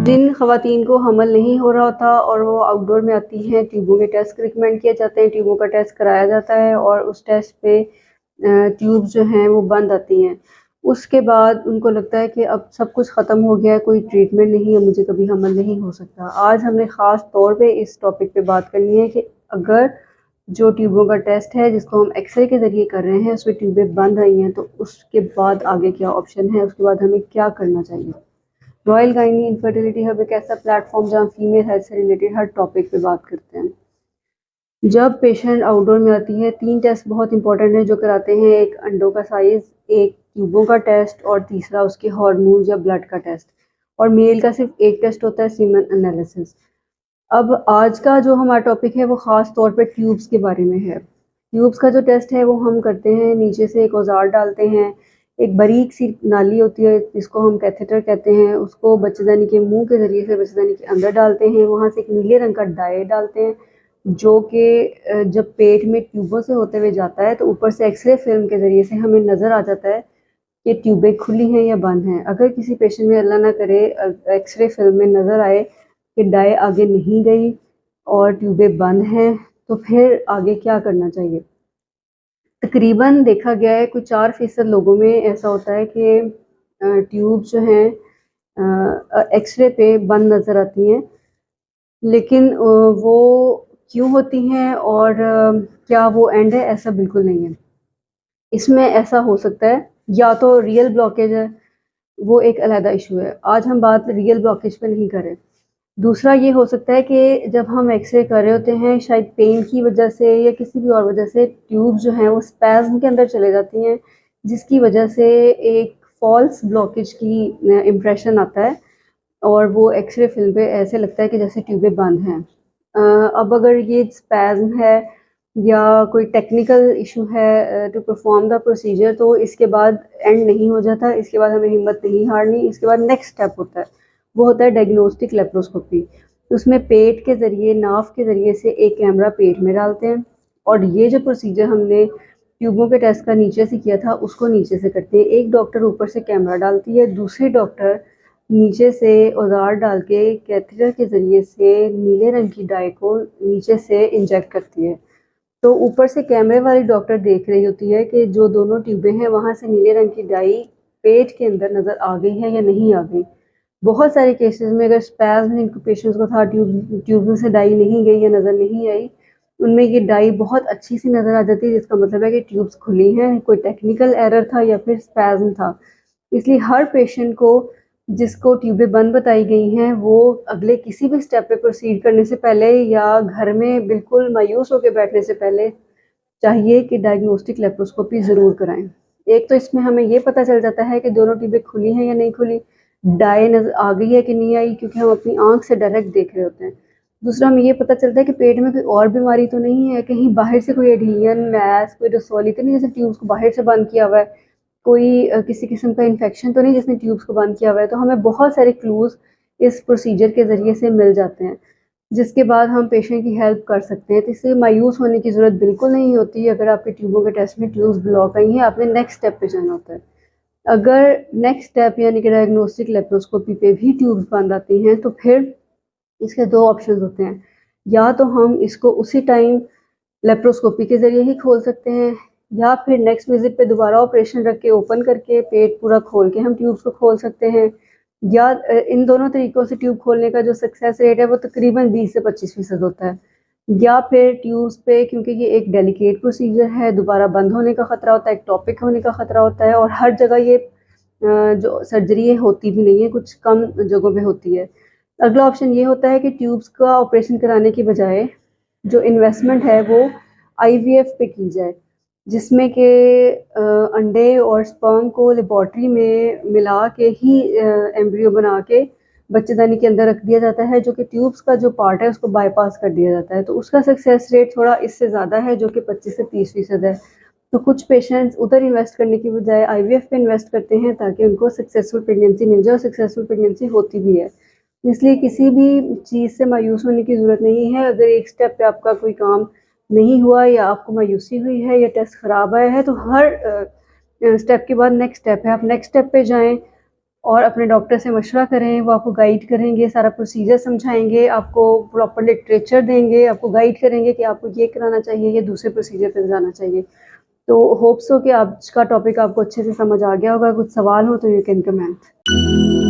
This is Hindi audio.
जिन ख़वातीन को हमल नहीं हो रहा होता और वो आउटडोर में आती हैं, ट्यूबों के टेस्ट रिकमेंड किए जाते हैं, ट्यूबों का टेस्ट कराया जाता है और उस टेस्ट पे ट्यूब्स जो हैं वो बंद आती हैं। उसके बाद उनको लगता है कि अब सब कुछ ख़त्म हो गया है, कोई ट्रीटमेंट नहीं है, मुझे कभी हमल नहीं हो सकता। आज हमने ख़ास तौर पे इस टॉपिक पे बात करनी है कि अगर जो ट्यूबों का टेस्ट है जिसको हम एक्सरे के ज़रिए कर रहे हैं उसमें ट्यूबें बंद आई हैं, तो उसके बाद आगे क्या ऑप्शन है, उसके बाद हमें क्या करना चाहिए। रॉयल गायनी इनफर्टिलिटी हब एक ऐसा प्लेटफॉर्म जहाँ फीमेल हेल्थ से रिलेटेड हर टॉपिक पे बात करते हैं। जब पेशेंट आउटडोर में आती है, 3 टेस्ट बहुत इंपॉर्टेंट है जो कराते हैं। एक अंडों का साइज़, एक ट्यूबों का टेस्ट और तीसरा उसके हार्मोन्स या ब्लड का टेस्ट। और मेल का सिर्फ एक टेस्ट होता है, सीमेन एनालिसिस। अब आज का जो हमारा टॉपिक है वो ख़ास तौर पे ट्यूब्स के बारे में है। ट्यूब्स का जो टेस्ट है वो हम करते हैं, नीचे से एक औजार डालते हैं, एक बारीक सी नाली होती है जिसको हम कैथेटर कहते हैं, उसको बच्चेदानी के मुंह के ज़रिए से बच्चेदानी के अंदर डालते हैं। वहाँ से एक नीले रंग का डाई डालते हैं जो कि जब पेट में ट्यूबों से होते हुए जाता है तो ऊपर से एक्सरे फिल्म के ज़रिए से हमें नज़र आ जाता है कि ट्यूबें खुली हैं या बंद हैं। अगर किसी पेशेंट में अल्लाह ना करे एक्सरे फिल्म में नज़र आए कि डाई आगे नहीं गई और ट्यूबें बंद हैं, तो फिर आगे क्या करना चाहिए। तकरीबन देखा गया है कोई 4% लोगों में ऐसा होता है कि ट्यूब जो हैं एक्सरे पे बंद नज़र आती हैं, लेकिन वो क्यों होती हैं और क्या वो एंड है, ऐसा बिल्कुल नहीं है। इसमें ऐसा हो सकता है या तो रियल ब्लॉकेज है, वो एक अलहदा इशू है। आज हम बात रियल ब्लॉकेज पे नहीं करें। दूसरा ये हो सकता है कि जब हम एक्सरे कर रहे होते हैं, शायद पेन की वजह से या किसी भी और वजह से ट्यूब जो हैं वो स्पैज़्म के अंदर चले जाती हैं, जिसकी वजह से एक फ़ॉल्स ब्लॉकेज की इम्प्रेशन आता है और वो एक्सरे फिल्म पे ऐसे लगता है कि जैसे ट्यूबें बंद हैं। अब अगर ये स्पैज़्म है या कोई टेक्निकल इशू है टू परफॉर्म द प्रोसीजर, तो इसके बाद एंड नहीं हो जाता, इसके बाद हमें हिम्मत नहीं हारनी। इसके बाद नेक्स्ट स्टेप होता है, वो होता है डायग्नोस्टिक लेप्रोस्कोपी। उसमें पेट के ज़रिए, नाफ के ज़रिए से एक कैमरा पेट में डालते हैं और ये जो प्रोसीजर हमने ट्यूबों के टेस्ट का नीचे से किया था उसको नीचे से करते हैं। एक डॉक्टर ऊपर से कैमरा डालती है, दूसरी डॉक्टर नीचे से औजार डाल के कैथेटर के ज़रिए से नीले रंग की डाई को नीचे से इंजेक्ट करती है। तो ऊपर से कैमरे वाली डॉक्टर देख रही होती है कि जो दोनों ट्यूबें हैं वहाँ से नीले रंग की डाई पेट के अंदर नज़र आ गई है या नहीं आ गई। बहुत सारे केसेस में अगर स्पैज़्म जिनको पेशेंट्स को था, ट्यूब में से डाई नहीं गई या नज़र नहीं आई, उनमें ये डाई बहुत अच्छी सी नज़र आ जाती है, जिसका मतलब है कि ट्यूब्स खुली हैं, कोई टेक्निकल एरर था या फिर स्पैज़्म था। इसलिए हर पेशेंट को जिसको ट्यूबें बंद बताई गई हैं, वो अगले किसी भी स्टेप पे प्रोसीड करने से पहले या घर में बिल्कुल मायूस होकर बैठने से पहले चाहिए कि डायग्नोस्टिक लेप्रोस्कोपी ज़रूर कराएं। एक तो इसमें हमें ये पता चल जाता है कि दोनों ट्यूबें खुली हैं या नहीं खुली, डाई नज़र आ गई है कि नहीं आई, क्योंकि हम अपनी आँख से डायरेक्ट देख रहे होते हैं। दूसरा हमें ये पता चलता है कि पेट में कोई और बीमारी तो नहीं है, कहीं बाहर से कोई एडहेजन, मैस, कोई रसौली तो नहीं जैसे ट्यूब्स को बाहर से बंद किया हुआ है, कोई किसी किस्म का इन्फेक्शन तो नहीं जिसने ट्यूब्स को बंद किया हुआ है। तो हमें बहुत सारे क्लूज़ इस प्रोसीजर के ज़रिए से मिल जाते हैं, जिसके बाद हम पेशेंट की हेल्प कर सकते हैं। तो इससे मायूस होने की ज़रूरत बिल्कुल नहीं होती है। अगर आपके ट्यूबों के टेस्ट में ट्यूब्स ब्लॉक आई हैं, आपने नेक्स्ट स्टेप पे जाना होता है। अगर नेक्स्ट स्टेप यानी कि डायग्नोस्टिक लेप्रोस्कोपी पे भी ट्यूब्स बंद आती हैं, तो फिर इसके 2 ऑप्शंस होते हैं। या तो हम इसको उसी टाइम लेप्रोस्कोपी के ज़रिए ही खोल सकते हैं, या फिर नेक्स्ट विज़िट पे दोबारा ऑपरेशन रख के ओपन करके पेट पूरा खोल के हम ट्यूब्स को खोल सकते हैं। या इन दोनों तरीक़ों से ट्यूब खोलने का जो सक्सेस रेट है वो तकरीबन 20 से 25% होता है। या फिर ट्यूब्स पे, क्योंकि ये एक डेलिकेट प्रोसीजर है, दोबारा बंद होने का ख़तरा होता है, एक्टोपिक होने का ख़तरा होता है और हर जगह ये जो सर्जरी है होती भी नहीं है, कुछ कम जगहों पे होती है। अगला ऑप्शन ये होता है कि ट्यूब्स का ऑपरेशन कराने की बजाय जो इन्वेस्टमेंट है वो आईवीएफ पे की जाए, जिसमें कि अंडे और स्पर्म को लेबॉर्ट्री में मिला के ही एम्ब्रियो बना के बच्चेदानी के अंदर रख दिया जाता है, जो कि ट्यूब्स का जो पार्ट है उसको बाईपास कर दिया जाता है। तो उसका सक्सेस रेट थोड़ा इससे ज़्यादा है, जो कि 25 से 30% है। तो कुछ पेशेंट्स उधर इन्वेस्ट करने की बजाय आईवीएफ पे इन्वेस्ट करते हैं ताकि उनको सक्सेसफुल प्रेगनेंसी मिल जाए, और सक्सेसफुल प्रेगनेंसी होती भी है। इसलिए किसी भी चीज़ से मायूस होने की ज़रूरत नहीं है। अगर एक स्टेप पे आपका कोई काम नहीं हुआ या आपको मायूसी हुई है या टेस्ट ख़राब आया है, तो हर स्टेप के बाद नेक्स्ट स्टेप है, आप नेक्स्ट स्टेप पे जाएं और अपने डॉक्टर से मशवरा करें, वो आपको गाइड करेंगे, सारा प्रोसीजर समझाएंगे, आपको प्रॉपर लिटरेचर देंगे, आपको गाइड करेंगे कि आपको ये कराना चाहिए या दूसरे प्रोसीजर पे जाना चाहिए। तो होप्स हो कि आज का टॉपिक आपको अच्छे से समझ आ गया होगा। कुछ सवाल हो तो यू कैन कमेंट।